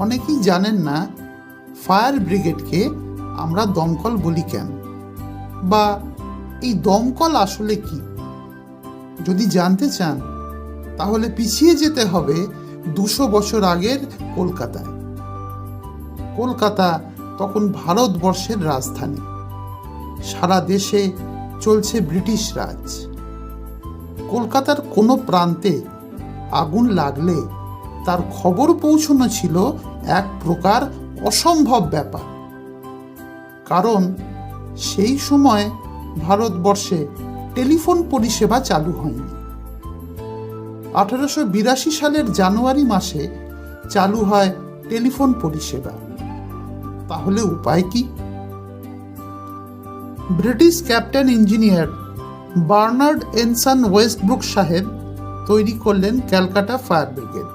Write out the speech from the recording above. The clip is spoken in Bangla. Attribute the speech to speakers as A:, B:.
A: অনেকেই জানেন না ফায়ার ব্রিগেডকে আমরা দমকল বলি কেন, বা এই দমকল আসলে কি। যদি জানতে চান তাহলে পিছিয়ে যেতে হবে 200 বছর আগের কলকাতায়। কলকাতা তখন ভারতবর্ষের রাজধানী, সারা দেশে চলছে ব্রিটিশ রাজ। কলকাতার কোনো প্রান্তে আগুন লাগলে তার খবর পৌঁছানো ছিল এক প্রকার অসম্ভব ব্যাপার, কারণ সেই সময় ভারতবর্ষে টেলিফোন পরিষেবা চালু হয়নি। 1882 সালের জানুয়ারি মাসে চালু হয় টেলিফোন পরিষেবা। তাহলে উপায় কি? British captain engineer Bernard Anson Westbrook সাহেব তৈরি করলেন ক্যালকাটা ফায়ার ব্রিগেড।